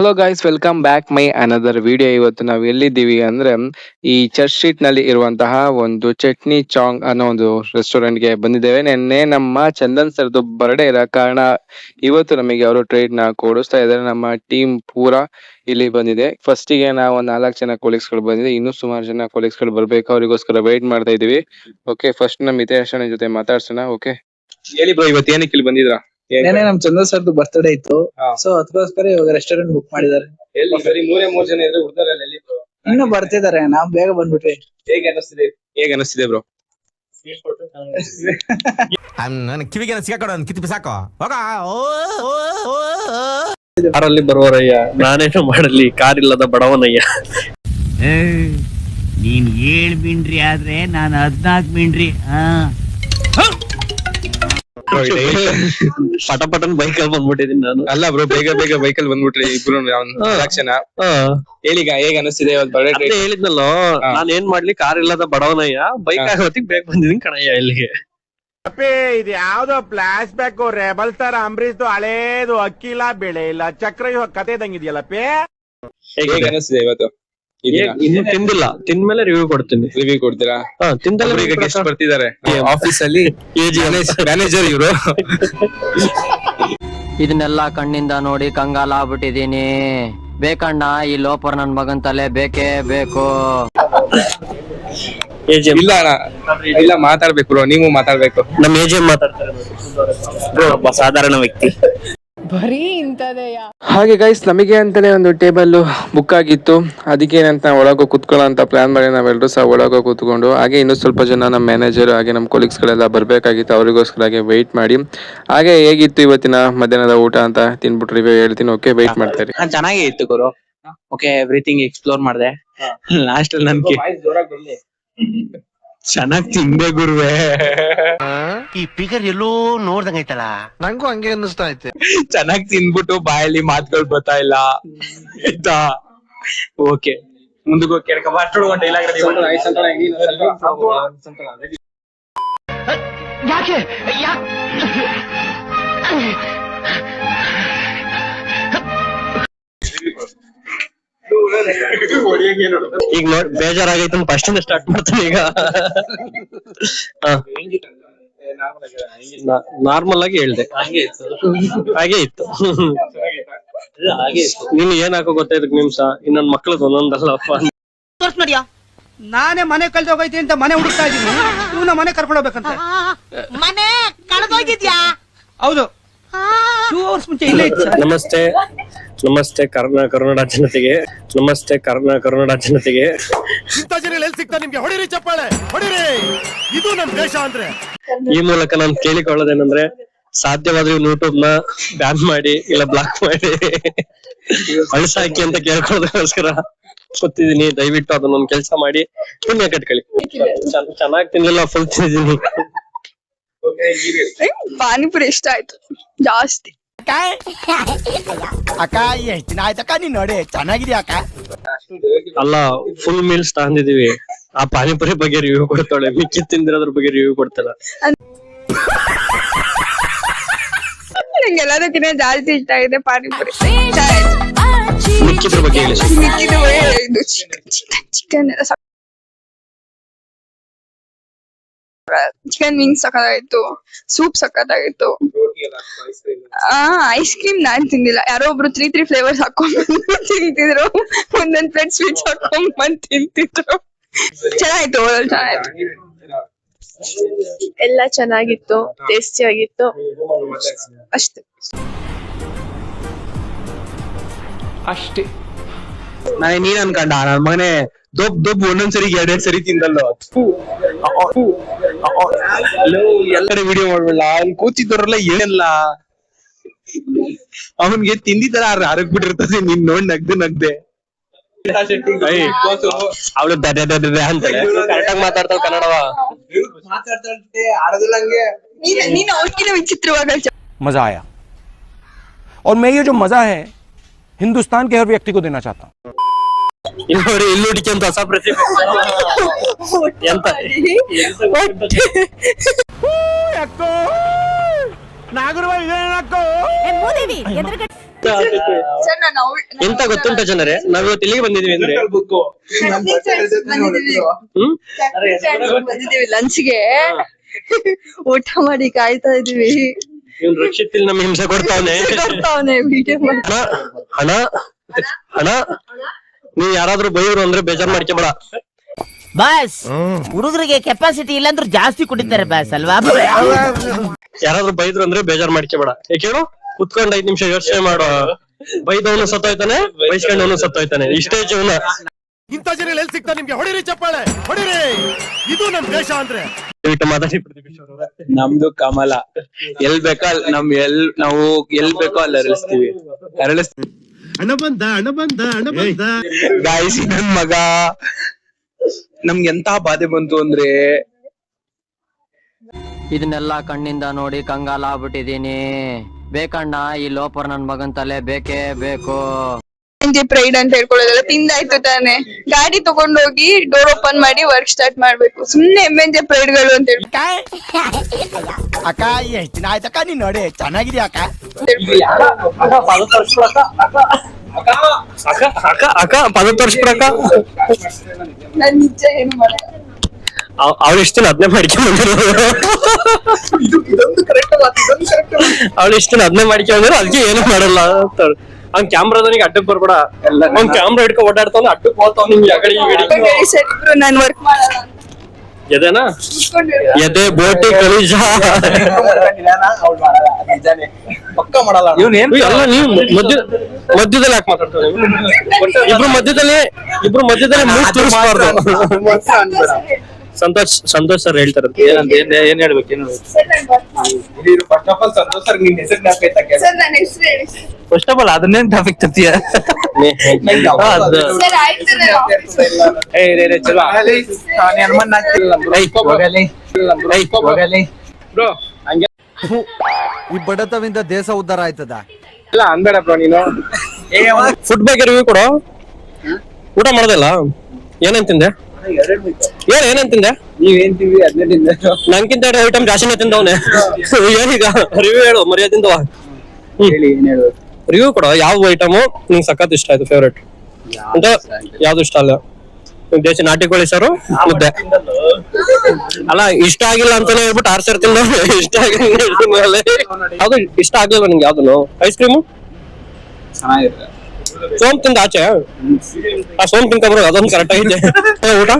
Hello guys, welcome back my another video. ಇವತ್ತು ನಾವು ಎಲ್ಲಿದ್ದೀವಿ ಅಂದ್ರೆ ಈ ಚರ್ಚ್ ಸ್ಟ್ರೀಟ್ ನಲ್ಲಿ ಇರುವಂತಹ ಒಂದು ಚಟ್ನಿ ಚಾಂಗ್ ಅನ್ನೋ ಒಂದು ರೆಸ್ಟೋರೆಂಟ್ಗೆ ಬಂದಿದ್ದೇವೆ. ನಿನ್ನೆ ನಮ್ಮ ಚಂದನ್ ಸರ್ದು ಬರ್ಡೇ ಇರೋ ಕಾರಣ ಇವತ್ತು ನಮಗೆ ಅವರು ಟ್ರೀಟ್ ನ ಕೊಡಿಸ್ತಾ ಇದ್ದಾರೆ. ನಮ್ಮ ಟೀಮ್ ಪೂರಾ ಇಲ್ಲಿ ಬಂದಿದೆ. ಫಸ್ಟಿಗೆ ನಾವು 4 ಜನ ಕೊಲೀಗ್ಸ್ಗಳು ಬಂದಿದೆ, ಇನ್ನೂ ಸುಮಾರು ಜನ ಕೊಲೀಗ್ಸ್ಗಳು ಬರ್ಬೇಕು, ಅವರಿಗೋಸ್ಕರ ವೇಟ್ ಮಾಡ್ತಾ ಇದೀವಿ. ಓಕೆ, ಫಸ್ಟ್ ನಮ್ಮ ಹಿತೇಶ್ ಅಣ್ಣ ಜೊತೆ ಮಾತಾಡ್ಸೋಣ. ಓಕೆ, ಹೇಳಿ ಬ್ರೋ, ಇವತ್ತು ಏನಕ್ಕೆ ಇಲ್ಲಿ ಬಂದಿದ್ರಾ? ನೆನೆ ನಮ್ ಚಂದ್ರ ಸರ್ದು ಬರ್ತ್ಡೇ ಇತ್ತು, ಸೊ ಅದಕ್ಕೋಸ್ಕರ ಇವಾಗ ರೆಸ್ಟೋರೆಂಟ್ ಬುಕ್ ಮಾಡಿದ್ದಾರೆ. ಎಲ್ಲಿ ಬರೀ 3 ಜನ ಇದ್ರೆ ಉಳಿದವರೆಲ್ಲ ಎಲ್ಲಿ ಬ್ರೋ? ಇನ್ನು ಬರ್ತಿದ್ದಾರೆ, ನಾವ್ ಬೇಗ ಬಂದ್ಬಿಟ್ವಿ. ಹೇಗೆ ಅನಿಸ್ತಿದೆ ಬ್ರೋ? ಕಿವಿಗೆ ಸಿಗಾಕೊಡ ಕಿತ್ತಿ ಸಾಕು. ಕಾರಲ್ಲಿ ಬರುವರಯ್ಯ, ನಾನೇನು ಮಾಡಲಿ, ಕಾರ್ ಇಲ್ಲದ ಬಡವನಯ್ಯ. ನೀನ್ 7 ಮಿಂಡ್ರಿ ಆದ್ರೆ ನಾನು 14 ಮಿಂಡ್ರಿ. ಪಟಪಟನ್ ಬೈಕಲ್ಲಿ ಬಂದ್ಬಿಟ್ಟಿದೀನಿ ನಾನು. ಅಲ್ಲ ಬ್ರೋ, ಬೇಗ ಬೈಕಲ್ಲಿ ಬಂದ್ಬಿಟ್ರಿ ಇಬ್ರು ಕ್ಷಣ. ಹೇಳಿ ಹೇಗೆ ಅನಿಸ್ತಿದೆ ಅದೇ ಹೇಳಿದ್ನಲ್ಲೋ, ನಾನ್ ಏನ್ ಮಾಡ್ಲಿ, ಕಾರ್ ಇಲ್ಲದ ಬಡವನಯ್ಯ, ಬೈಕ್ ಆಗೋತ್ತಿಗೆ ಬೇಗ ಬಂದಿದೀನಿ ಕಣಯ್ಯ ಇಲ್ಲಿಗೆ. ಇದು ಯಾವ್ದೋ flash back rebel star Ambareesh ಹಳೇದು, ಅಕ್ಕಿ ಇಲ್ಲ ಬೆಳೆ ಇಲ್ಲ ಚಕ್ರ ಕತೆ ಇದಂಗಿದೆಯಲ್ಲಪ್ಪೇ. ಹೇಗೆ ಅನಿಸ್ತಿದೆ ಇವತ್ತು? ಇನ್ನು ತಿಂದಿಲ್ಲ, ತಿಂದ್ಮೇಲೆ ರಿವ್ಯೂ ಕೊಡ್ತೀನಿ. ರಿವ್ಯೂ ಕೊಡ್ತೀರಾ? ತಿಂದಲ್ಲ. ಈಗ ಗೆಸ್ಟ್ ಬರ್ತಿದ್ದಾರೆ ಆಫೀಸ್ ಅಲ್ಲಿ, ಮ್ಯಾನೇಜರ್ ಇವರು. ಇದನ್ನೆಲ್ಲ ಕಣ್ಣಿಂದ ನೋಡಿ ಕಂಗಾಲ ಆಗ್ಬಿಟ್ಟಿದೀನಿ. ಬೇಕಣ್ಣ, ಈ ಲೋಪರ್ ನನ್ ಮಗನ್ ತಲೆ ಬೇಕೇ ಬೇಕು. ಇಲ್ಲ ಅಣ್ಣ, ಇಲ್ಲ ಮಾತಾಡ್ಬೇಕು ಬ್ರೋ, ನೀವು ಮಾತಾಡ್ಬೇಕು. ನಮ್ಮ ಎಜಿಎಂ ಮಾತಾಡ್ತಾರೆ ಬ್ರೋ, ಒಬ್ಬ ಸಾಧಾರಣ ವ್ಯಕ್ತಿ. ಬರೀ ಇಂತದೆಯ. ಹಾಗೆ ಗೈಸ್, ನಮಗೆ ಅಂತಾನೆ ಒಂದು ಟೇಬಲ್ ಬುಕ್ ಆಗಿತ್ತು. ಅದಕ್ಕೆ ಏನಂತ ಒಳಗೋ ಕೂತ್ಕೊಳ್ಳೋ ಅಂತ ಪ್ಲಾನ್ ಮಾಡಿ ನಾವೆಲ್ಲರೂ ಸಹ ಒಳಗೋ ಕೂತ್ಕೊಂಡು, ಹಾಗೆ ಇನ್ನೂ ಸ್ವಲ್ಪ ಜನ ನಮ್ಮ ಮ್ಯಾನೇಜರ್ ಹಾಗೆ ನಮ್ಮ ಕೊಲೀಗ್ಸ್ಗಳೆಲ್ಲ ಬರಬೇಕಾಗಿತ್ತು, ಅವರಿಗೋಸ್ಕರ ವೆಯ್ಟ್ ಮಾಡಿ. ಹಾಗೆ ಹೇಗಿತ್ತು ಇವತ್ತಿನ ಮಧ್ಯಾಹ್ನದ ಊಟ ಅಂತ ತಿನ್ಬಿಟ್ಟು ರಿವ್ಯೂ ಹೇಳ್ತೀನಿ. ಓಕೆ, ವೆಯ್ಟ್ ಮಾಡ್ತಾ ಇರಿ. ಚೆನ್ನಾಗೇ ಇತ್ತು ಗುರು. ಓಕೆ, ಎವ್ರಿಥಿಂಗ್ ಎಕ್ಸ್ಪ್ಲೋರ್ ಮಾಡಿದೆ. ಲಾಸ್ಟ್ ಅಲ್ಲಿ ನನ್ಗೆ ಚೆನ್ನಾಗ್ ತಿಂದೆ ಗುರುವೆ. ಈ ಫಿಗರ್ ಎಲ್ಲೋ ನೋಡ್ದಂಗೈತಲ್ಲ, ನಂಗೂ ಹಂಗೆ ಅನ್ನಿಸ್ತಾ ಐತೆ. ಚೆನ್ನಾಗ್ ತಿಂದ್ಬಿಟ್ಟು ಬಾಯಲ್ಲಿ ಮಾತುಗಳು ಬರ್ತಾ ಇಲ್ಲ ಆಯ್ತಾ. ಓಕೆ, ಮುಂದಕ್ಕೆ ಹೋಗಿ ಕೇಳ್ಕ ಯಾಕೆ ಈಗ ನೋಡ್ ಬೇಜಾರಾಗೈತೆ, ಫಸ್ಟ್ ಇಂದ ಸ್ಟಾರ್ಟ್ ಮಾಡ್ತೀನಿ ಈಗ. ನಾರ್ಮಲ್ ಆಗಿ ಹೇಳ್ದೆ, ಹಾಗೆ ಇತ್ತು. ನೀನ್ ಏನ್ ಹಾಕೋ ಗೊತ್ತಾಯ್ತು ನಿಮಿಷ, ಇನ್ನೊಂದ್ ಮಕ್ಳದ್ ಒಂದೊಂದಲ್ಲಪ್ಪ. ನೋಡಿಯಾ, ನಾನೇ ಮನೆ ಕಳ್ದೋಗೈತಿ ಅಂತ ಮನೆ ಹುಡುಕ್ತಾ ಇದೀನಿ, ಇವನ ಮನೆ ಕರ್ಕೊಂಡು ಹೋಗ್ಬೇಕಂತ. ಮನೆ ಕಳ್ದೋಗಿದ್ಯಾ? ಹೌದು, 2 hours ಮುಂಚೆ ಇಲ್ಲೇ ಇತ್ತು. ನಮಸ್ತೆ, ನಮಸ್ತೆ ಕರುನಾಡ ಜನತೆಗೆ, ನಮಸ್ತೆ ಕರುನಾಡ ಜನತೆಗೆ. ಇಂಥ ಜನ ಎಲ್ಲಿ ಸಿಗ್ತಾ ನಿಮ್ಗೆ? ಹೊಡಿರಿ ಚಪ್ಪಾಳೆ, ಹೊಡಿರಿ. ಇದು ನಮ್ ದೇಶ ಅಂದ್ರೆ. ಈ ಮೂಲಕ ನಾನು ಕೇಳಿಕೊಳ್ಳೋದೇನಂದ್ರೆ, ಸಾಧ್ಯವಾದ್ರೆ ಯೂಟ್ಯೂಬ್ ನ ಬ್ಯಾನ್ ಮಾಡಿ, ಇಲ್ಲ ಬ್ಲಾಕ್ ಮಾಡಿ, ಅಳಿಸಾಕಿ ಅಂತ ಕೇಳ್ಕೊಳ್ಳೋದಕ್ಕೋಸ್ಕರ ಕೂತಿದೀನಿ. ದಯವಿಟ್ಟು ಅದನ್ನೊಂದು ಕೆಲಸ ಮಾಡಿ ಪುಣ್ಯ ಕಟ್ಕೊಳ್ಳಿ. ಚೆನ್ನಾಗಿ ತಿನ್ಲಿಲ್ಲ, ಫುಲ್ ತಿಂದಿದ್ದೀನಿ. ಪಾನಿಪುರಿ ಇಷ್ಟ ಆಯ್ತು ಜಾಸ್ತಿ. ಅಕ್ಕ ಎಷ್ಟು ದಿನ ಆಯ್ತಕ್ಕ ನೀನ್ ನೋಡಿ, ಚೆನ್ನಾಗಿದ್ಯಾ ಅಕ್ಕ? ಅಲ್ಲ, ಫುಲ್ ಮೀಲ್ಸ್ ತಗೊಂಡಿದೀವಿ. ಆ ಪಾನಿಪುರಿ ಬಗ್ಗೆ ರಿವ್ಯೂ ಕೊಡ್ತಾಳೆ, ಮಿಕ್ಕಿ ತಿಂದಿರೋದ್ರ ಬಗ್ಗೆ ರಿವ್ಯೂ ಕೊಡ್ತಾಳೆ. ನಂಗೆ ಎಲ್ಲದಕ್ಕಿಂತ ಜಾಸ್ತಿ ಇಷ್ಟ ಆಗಿದೆ ಪಾನಿಪುರಿ. ಮಿಕ್ಕಿದ್ರ ಬಗ್ಗೆ ಹೇಳಿ. ಇದು ಚಿಕನ್ ಎಲ್ಲ ಚಿಕನ್ ವಿಂಗ್ಸ್ ಸಕ್ಕತ್ತಾಗಿತ್ತು, ಸೂಪ್ ಸಕ್ಕತ್ತಾಗಿತ್ತು. ಐಸ್ ಕ್ರೀಮ್ ನಾನ್ ತಿಂದಿಲ್ಲ, ಯಾರೋ ಒಬ್ರು 3 ಫ್ಲೇವರ್ಸ್ ಹಾಕೊಂಡ್ಬಂದು ತಿಂತಿದ್ರು, ಒಂದೊಂದ್ ಪ್ಲೇಟ್ ಸ್ವೀಟ್ಸ್ ಹಾಕೊಂಡ್ಬಂದು ತಿಂತಿದ್ರು. ಚೆನ್ನಾಗಿತ್ತು, ಚೆನ್ನಾಗಿತ್ತು, ಎಲ್ಲ ಚೆನ್ನಾಗಿತ್ತು, ಟೇಸ್ಟಿ ಆಗಿತ್ತು ಅಷ್ಟೇ. ನಾನು ನೀನ್ ಅನ್ಕೊಂಡ ನನ್ ಮಗನೇ ದೊಬ್ಬ ಒಂದೊಂದ್ಸರಿ 2 ಸರಿ ತಿಂದಲ್ಲೋ. ಎಲ್ಲರೂ ವಿಡಿಯೋ ಮಾಡ್ಬಿಡಲ್ಲ, ಅಲ್ಲಿ ಕೂತಿದ್ದವ್ರಲ್ಲ ಏನಿಲ್ಲ, ಅವನ್ಗೆ ತಿಂದಿತರ ಅರಗ್ಬಿಟ್ಟಿರ್ತದೆ. ನೀನ್ ನೋಡ್ ನಗ್ದೆ ಅವಳು ಅಂತಾಳೆ, ಕರೆಕ್ಟಾಗಿ ಮಾತಾಡ್ತಾಳೆ ಕನ್ನಡವ. ನೀನು ಅವ್ರಿಗಿನ ವಿಚಿತ್ರವಾಗ. मजा आया और मैं ये जो मजा है हिंदुस्तान के हर व्यक्ति को देना चाहता हूँ. ನೋಡಿ, ಇಲ್ಲಿ ಹುಡುಕಂತ ಹೊಸ ಪ್ರತಿಭೆ ಎಂತ ನಾಗರವ ಸರ್ ನಾನು ಎಂತ ಗೊತ್ತುಂಟ ಜನರೇ, ನಾವ್ ಇವತ್ತು ಇಲ್ಲಿಗೆ ಬಂದಿದೀವಿ ಅಂದ್ರೆ ಬಂದಿದ್ದೀವಿ ಲಂಚ್ಗೆ, ಊಟ ಮಾಡಿ ಕಾಯ್ತಾ ಇದೀವಿ. ಇವ್ನು ರಕ್ಷಿತ್ ಇಲ್ಲಿ ನಮ್ಗೆ ಹಿಂಸೆ ಕೊಡ್ತಾವನೆ. ವಿಡಿಯೋ ಮಾಡಿ ಹಣ ಹಣ ನೀವ್ ಯಾರಾದ್ರೂ ಬೈದ್ರು ಅಂದ್ರೆ ಬೇಜಾರ್ ಮಾಡ್ಕೊಬೇಡ ಬಾಸ್. ಹುಡುಗರಿಗೆ ಕೆಪಾಸಿಟಿ ಇಲ್ಲಾಂದ್ರೂ ಜಾಸ್ತಿ ಕುಡಿತಾರೆ ಬಾಸ್ ಅಲ್ವಾ? ಯಾರಾದ್ರೂ ಬೈದ್ರು ಅಂದ್ರೆ ಬೇಜಾರ್ ಮಾಡ್ಕೊಬೇಡ. ಯಾಕೇಳು ಕುತ್ಕೊಂಡ್ 5 ನಿಮಿಷ ಯೋಚನೆ ಮಾಡೋ. ಬೈದವನು ಸತ್ತೋಯ್ತಾನೆ, ಬೈಸ್ಕೊಂಡವನು ಸತ್ತೋಯ್ತಾನೆ. ಇಷ್ಟೇ ಜೀವನ. ಇಂಥ ಜನ ಎಲ್ಲಿ ಸಿಗ್ತಾರೆ ನಿಮ್ಗೆ? ಹೊಡಿರಿ ಚಪ್ಪಾಳೆ, ಹೊಡಿರಿ. ಇದು ನಮ್ ದೇಶ ಅಂದ್ರೆ. ಮಾತಾಡಿ. ನಮ್ದು ಕಮಲ. ಎಲ್ ಬೇಕೋ ನಾವು ಎಲ್ ಬೇಕೋ ಅಲ್ಲಿ ಅರಳಿಸ್ತೀವಿ. ಹಣ ಬಂದ ಗಾಯಸ್, ನನ್ ಮಗ ನಮ್ಗೆ ಎಂತ ಬಾಧೆ ಬಂತು ಅಂದ್ರೆ ಇದನ್ನೆಲ್ಲ ಕಣ್ಣಿಂದ ನೋಡಿ ಕಂಗಾಲ ಆಗ್ಬಿಟ್ಟಿದೀನಿ. ಬೇಕಣ್ಣ ಈ ಲೋಪರ್ ನನ್ ಮಗನ್ ತಲೆ ಬೇಕೇ ಬೇಕು. ಪ್ರೈಡ್ ಅಂತ ಹೇಳ್ಕೊಳ್ಳೋದಲ್ಲ, ತಿಂದಾಯ್ತು ತಾನೆ. ಗಾಡಿ ತಗೊಂಡೋಗಿ ಡೋರ್ ಓಪನ್ ಮಾಡಿ ವರ್ಕ್ ಸ್ಟಾರ್ಟ್ ಮಾಡ್ಬೇಕು. ಸುಮ್ನೆ MNJ ಪ್ರೈಡ್ ಗಳು ಅಂತ ಹೇಳಿ. ಅಕ್ಕ ಎಷ್ಟ್ ದಿನ ಆಯ್ತಕ್ಕ ನೀನ್ ನೋಡಿ ಚೆನ್ನಾಗಿದ್ಯಾ ಅಕ್ಕ? ಅಕ್ಕ ಪದ ತೋರ್ಸ್ಬಿಡಕ್ಕ. ನಾನ್ ನಿಜ ಏನು ಮಾಡಲ್ಲ. ಅವಳು ಇಷ್ಟ ಅದನ್ನೇ ಮಾಡ್ಕೊಂಡ್ರು. ಅವಳು ಇಷ್ಟ ಅದನ್ನೇ ಮಾಡ್ಕೊಂಡ್ರು, ಅದಕ್ಕೆ ಏನು ಮಾಡಲ್ಲ. ಅವ್ನ್ ಕ್ಯಾಮ್ರಾದನಿಗೆ ಅಡ್ಡಕ್ ಬರ್ಬೇಡ. ಅವ್ನ್ ಕ್ಯಾಮ್ರಾ ಹಿಡ್ಕೊ ಓಡಾಡ್ತಾವ, ಅಡ್ಡಕ್ ಹೋಗ್ತಾವ. ನಿಮ್ಗೆ ನಾನ್ ವರ್ಕ್ ಮಾಡಲ್ಲ. ಎದೇನಾ ಎದೆ ಬೋಟಿ ಕಲಿಜ ಎಲ್ಲ ನೀವು ಮಧ್ಯದಲ್ಲಿ ಯಾಕೆ ಮಾತಾಡ್ತಾರೆ? ಇಬ್ರು ಮಧ್ಯದಲ್ಲಿ ಮೂಗ್ ತೋರಿಸ್ಬಾರ್ದು. ಸಂತೋಷ್ ಸರ್ ಹೇಳ್ತಾರೆ. ಏನ್ ಹೇಳ್ಬೇಕು? ಫಸ್ಟ್ ಆಫ್ ಆಲ್ ಅದನ್ನೇನ್ ಟಾಪಿಕ್ ತರ್ತೀಯ? ಈ ಬಡತವಿಂದ ದೇಶ ಉದ್ಧಾರ ಆಯ್ತದ? ಇಲ್ಲ ಅಂಬೇಡ ಬ್ರೋ ನೀನು. ಫುಡ್ ಬಗ್ಗೆ ರಿವ್ಯೂ ಕೊಡು. ಊಟ ಮಾಡೋದಿಲ್ಲ? ಏನೇನ್ ತಿಂದೆ? ಏನೇನ್ ತಿಂದೆ? ನಂಗಿಂತ ಐಟಮ್ ಜಾಸ್ತಿನೇ ತಿಂದವನೆ. ಏನೀಗ ರಿವ್ಯೂ ಹೇಳು, ಮರ್ಯಾದಿಂದ ರಿವ್ಯೂ ಕೊಡು. ಯಾವ ಐಟಮ್ ನಿಂಗೆ ಸಖತ್ ಇಷ್ಟ ಆಯ್ತು, ಫೇವ್ರೇಟ್ ಅಂತ? ಯಾವ್ದು ಇಷ್ಟ ಅಲ್ಲ? ದೇಶಿ ನಾಟಿ ಕೋಳಿ ಸಾರು ಮುದ್ದೆ. ಅಲ್ಲ, ಇಷ್ಟ ಆಗಿಲ್ಲ ಅಂತಾನೆ ಹೇಳ್ಬಿಟ್ಟು 6 ಸಾರಿ ತಿಂದ. ಇಷ್ಟ ಆಗಿಲ್ಲ ಯಾವ್ದು ಇಷ್ಟ ಆಗ್ಲಿಲ್ಲ ನಿಂಗೆ? ಯಾವ್ದು? ಐಸ್ ಕ್ರೀಮು ಸೋಮ್ ತಿಂದ ಆಚೆ? ಆ ಸೋಮ್ ತಿನ್ಕೊಂಡ್ರು ಅದೊಂದು ಕರೆಕ್ಟ್ ಆಗಿದೆ. ಊಟ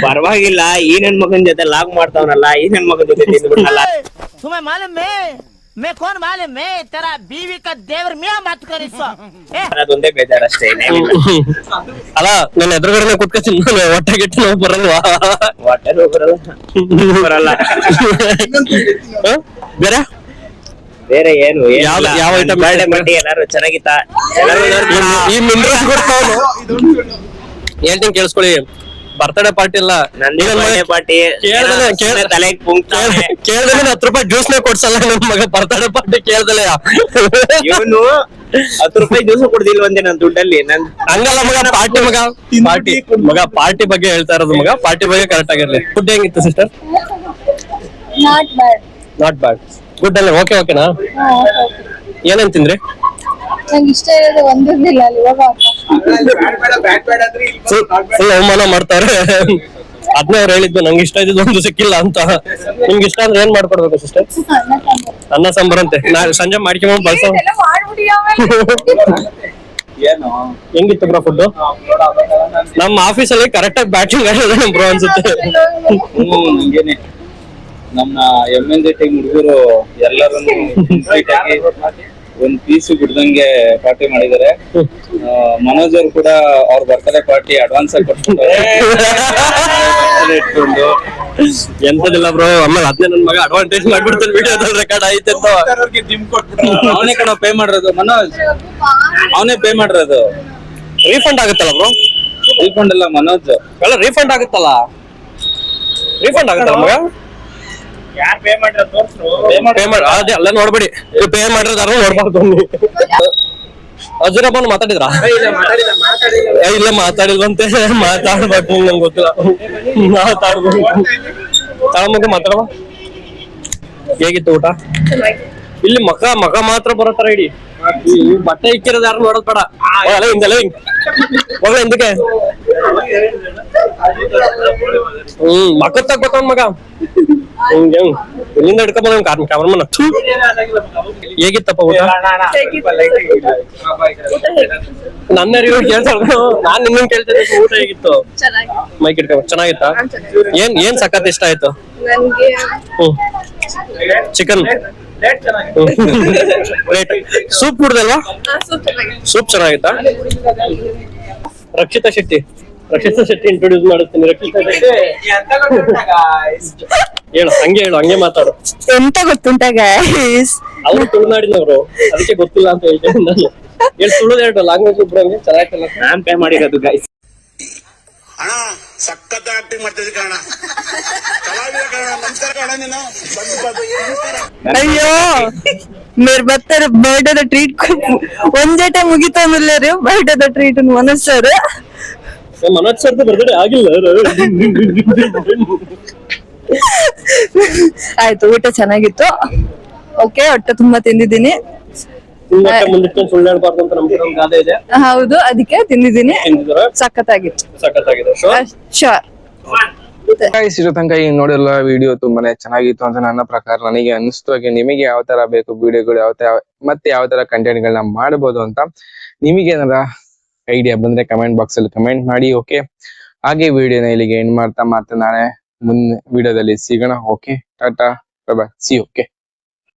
ಪರವಾಗಿಲ್ಲ. ಈ ನನ್ ಮಗನ್ ಜೊತೆ ಲಾಗ್ ಮಾಡ್ತಾವನಲ್ಲ, ಈ ನನ್ ಮಗನ್ ಜೊತೆ ತಿಂದ್ಬಿಟ್ಟಲ್ಲ. तुम्हें मालूम मैं कौन मालूम? मैं तेरा बीवी का देवर मियां मत कर इसको। ಅದೊಂದೇ ಬೇಜಾರಷ್ಟೇ. ಅಲ್ಲ, ನನ್ನ ಎದುರುಗಡೆ ಕುತ್ಕೊತೀನಿ. ಹೊಟ್ಟೆ ಗಿಟ್ಟು ನೋವು ಬರಲ್ವಾ? ಬರಲ್ಲ. ಬೇರೆ ಏನು ಯಾವ ಐಟಮ್? ಎಲ್ಲಾರು ಚೆನ್ನಾಗಿತ್ತ? ಈ ಮಿನರಲ್ಸ್ ಕೊಡ್ತಾವನು. ಹೇಳ್ತೀನಿ ಕೇಳಿಸ್ಕೊಳ್ಳಿ. ಬರ್ತಡೇ ಪಾರ್ಟಿ ಅಲ್ಲ, ಪಾರ್ಟಿ. ತಲೆಗೆ ಕೇಳ್ದಲೆ 10 ರೂಪಾಯಿ ಜ್ಯೂಸ್ನೇ ಕೊಡ್ಸಲ್ಲ ನನ್ ಮಗ. ಬರ್ತಡೇ ಪಾರ್ಟಿ ಕೇಳ್ದಲೆ ಇವನು 10 ರೂಪಾಯಿ ಜ್ಯೂಸ್ ಕೊಡ್ದಿಲ್ವಂತೆ ನನ್ ದುಡ್ಡಲ್ಲಿ. ಹಂಗಲ್ಲ ಮಗ, ಪಾರ್ಟಿ ಪಾರ್ಟಿ ಬಗ್ಗೆ ಹೇಳ್ತಾ ಇರೋದು ಮಗ. ಪಾರ್ಟಿ ಬಗ್ಗೆ ಕರೆಕ್ಟ್ ಆಗಿರ್ಲಿ. ಫುಡ್ ಹೆಂಗಿತ್ತು ಸಿಸ್ಟರ್? Not bad. ಗುಡ್ ಅಲ್ಲ? ಓಕೆನಾ? ಏನೇನ್ ತಿಂದ್ರಿ? ನಂಗೆ ಇಷ್ಟ ಇರೋದು ಒಂದಿರ್ಲಿಲ್ಲ ಅಲ್ಲಿ ಫುಲ್ ಅವಮಾನ ಮಾಡ್ತಾರೆ. ಅದ್ನೇ ಅವ್ರು ಹೇಳಿದ್ದು, ನಂಗೆ ಇಷ್ಟ ಇದ್ದು ಒಂದು ಸಿಕ್ಕಿಲ್ಲ ಅಂತ. ನಿಮ್ಗೆ ಇಷ್ಟ ಅಂದ್ರೆ ಏನ್ ಮಾಡ್ಕೊಡ್ಬೇಕು ಸಿಸ್ಟರ್? ಅನ್ನ ಸಾಂಬಾರ್ ಅಂತೆ. ಸಂಜೆ ಮಾಡ್ಕೊಂಡ್ ಬಳಸ. ಹೆಂಗಿತ್ತು ಬ್ರೋ ಫುಡ್? ನಮ್ಮ ಆಫೀಸಲ್ಲಿ ಕರೆಕ್ಟ್ ಆಗಿ ಬ್ಯಾಟಿಂಗ್ ಆಡಿದ್ರೆ ಬ್ರೋ ಅನ್ಸುತ್ತೆ. ನಮ್ಮ MNJ ಟೀಮ್ ಹುಡುಗರು ಎಲ್ಲರೂ ಒಂದ್ ಪೀಸ್ ಬಿಡ್ದಂಗೆ ಪಾರ್ಟಿ ಮಾಡಿದ್ದಾರೆ. ಮನೋಜ್ ಅವರು ಕೂಡ ಅವ್ರ ಬರ್ತ್ಡೇ ಪಾರ್ಟಿ ಅಡ್ವಾನ್ಸ್ ಆಗಿ ಕೊಟ್ಬಿಟ್ಟು ಇಟ್ಕೊಂಡು ಎಂತದಿಲ್ಲ ಬ್ರೋ. ಆಮೇಲೆ ಅದ್ನೇ ನನ್ ಮಗ ಅಡ್ವಾಂಟೇಜ್ ಮಾಡ್ಬಿಡ್ತಾನೆ. ವಿಡಿಯೋದಲ್ಲಿ ರೆಕಾರ್ಡ್ ಐತೆ ಅಂತ ಜಿಮ್ ಕೊಟ್ಬಿಟ್ಟು ಅವನೇ ಕಣ ಪೇ ಮಾಡಿರೋದು. ಮನೋಜ್ ಅವನೇ ಪೇ ಮಾಡಿರೋದು. ರೀಫಂಡ್ ಆಗುತ್ತಲ್ಲ ಬ್ರೋ? ರೀಫಂಡ್ ಅಲ್ಲ ಮನೋಜ್. ಎಲ್ಲ ರೀಫಂಡ್ ಆಗುತ್ತಲ್ಲ ಮಗ? ಯಾರು ಪೇ ಮಾಡಿರೋ ತೋರ್ಸ್ರು. ಅದೇ ಅಲ್ಲ ನೋಡ್ಬೇಡಿ. ಪೇ ಮಾಡಿರೋದಾರು ನೋಡ್ಬಾರ್ದು. ಅಜುರಪ್ಪನ್ ಮಾತಾಡಿದ್ರ? ಇಲ್ಲ ಮಾತಾಡಿಲ್ವಂತೆ. ಮಾತಾಡ್ಬೇಕು, ನಂಗೆ ಗೊತ್ತಿಲ್ಲ. ಮಾತಾಡ್ಬೇಕು. ಮಾತಾಡವ. ಹೇಗಿತ್ತು ಊಟ? ಇಲ್ಲಿ ಮಗ ಮಾತ್ರ ಬರೋ ತರ ಇಡಿ. ಈ ಬಟ್ಟೆ ಇಕ್ಕಿರೋದು ಯಾರು ನೋಡೋದ್ ಬೇಡ. ಹೋಗಲ್ಲ ಹಿಂದೆಲ್ಲ ಹೋಗಲ್ಲ ಹಿಂದಕ್ಕೆ. ಮಕ್ಕತ್ತಾಗ ಗೊತ್ತವನ್ ಮಗ. ಇಲ್ಲಿಂದ ಹಿಡ್ಕೊಂಡ್ ಬಂದ ಕ್ಯಾಮರಾಮನ್. ಹೇಗಿತ್ತಪ್ಪ ಊಟ? ನನ್ನ ಅರಿವು ಕೇಳ್ತಾ ನಾನ್ ನಿನ್ನ ಕೇಳ್ತಿದ್ದೆ ಊಟ ಹೇಗಿತ್ತು? ಮೈಕ್ ಇಟ್ಕೊಂಡ್ ಚೆನ್ನಾಗಿತ್ತಾ? ಏನ್ ಸಖತ್ ಇಷ್ಟ ಆಯ್ತು? ಚಿಕನ್ ಸೂಪ್ ಕುಡ್ದಲ್ವಾ? ಸೂಪ್ ಚೆನ್ನಾಗಿತ್ತಾ? ರಕ್ಷಿತಾ ಶೆಟ್ಟಿ ಇಂಟ್ರೊಡ್ಯೂಸ್ ಮಾಡುತ್ತೀನಿ. ರಕ್ಷಿತಾ ಶೆಟ್ಟಿ ಹೇಳು, ಹಂಗೆ ಮಾತಾಡು. ಎಂತ ಗೊತ್ತುಂಟ ಗೈಸ್, ಅವ್ರು ತುಳುನಾಡಿನವರು, ಅದಕ್ಕೆ ಗೊತ್ತಿಲ್ಲ ಅಂತ ಹೇಳ್ತೇನೆ ನಾನು. ತುಳು ಎರಡು ಲ್ಯಾಂಗ್ವೇಜ್ ಇಬ್ಬರಂಗೆ ಚೆನ್ನಾಗಿಲ್ಲ. ನಾನ್ ಪೇ ಮಾಡಿರೋದು ಗೈಸ್. ಅಣ್ಣ ಸಖತ್ ಆಕ್ಟಿಂಗ್ ಮಾಡ್ತಿದ್ದೆ ಕಣ, ಕಲಾವಿದ ಕಣ, ನಮಸ್ಕಾರ ಕಣ ನೀನು. ಅಯ್ಯೋ ಮೇರ್ ಬರ್ತಾರೆ ಬರ್ಡೇದ ಟ್ರೀಟ್ ಒಂದೇ ಮುಗಿತಾ ಮೇಲೆ ಬರ್ಡೇದ ಟ್ರೀಟ್ ಮನೋಜ್ ಸರ್ದು ಬರ್ಡೇ ಆಗಿಲ್ಲ. ಆಯ್ತು, ಊಟ ಚೆನ್ನಾಗಿತ್ತು. ಓಕೆ, ಹೊಟ್ಟೆ ತುಂಬಾ ತಿಂದಿದ್ದೀನಿ. ಸುಳ್ಳು ಹೇಳ್ಬಾರ್ದು ಅಂತ ನಮ್ಗೆ ಒಂದು ಗಾದೆ ಇದೆ. ಹೌದು, ಅದಕ್ಕೆ ತಿಂದಿದ್ದೀನಿ. ಸಖತ್ತಾಗಿತ್ತು. ಶೋರ್. ಇರೋ ತನಕ ಈಗ ನೋಡಿರಲ್ಲ ವಿಡಿಯೋ ತುಂಬಾನೇ ಚೆನ್ನಾಗಿತ್ತು ಅಂತ ನನ್ನ ಪ್ರಕಾರ ನನಗೆ ಅನಿಸ್ತು. ಹಾಗೆ ನಿಮಗೆ ಯಾವ ತರ ಬೇಕು ವಿಡಿಯೋಗಳು, ಮತ್ತೆ ಯಾವ ತರ ಕಂಟೆಂಟ್ ಗಳನ್ನ ಮಾಡಬಹುದು ಅಂತ ನಿಮಗೆ ಏನಾರ ಐಡಿಯಾ ಬಂದ್ರೆ ಕಮೆಂಟ್ ಬಾಕ್ಸ್ ಅಲ್ಲಿ ಕಮೆಂಟ್ ಮಾಡಿ. ಓಕೆ, ಹಾಗೆ ವಿಡಿಯೋನ ಇಲ್ಲಿಗೆ ಎಂಡ್ ಮಾಡ್ತಾ ನಾಳೆ ಮುಂದೆ ವಿಡಿಯೋದಲ್ಲಿ ಸಿಗೋಣ. Okay, tata, bye bye, see you. Okay.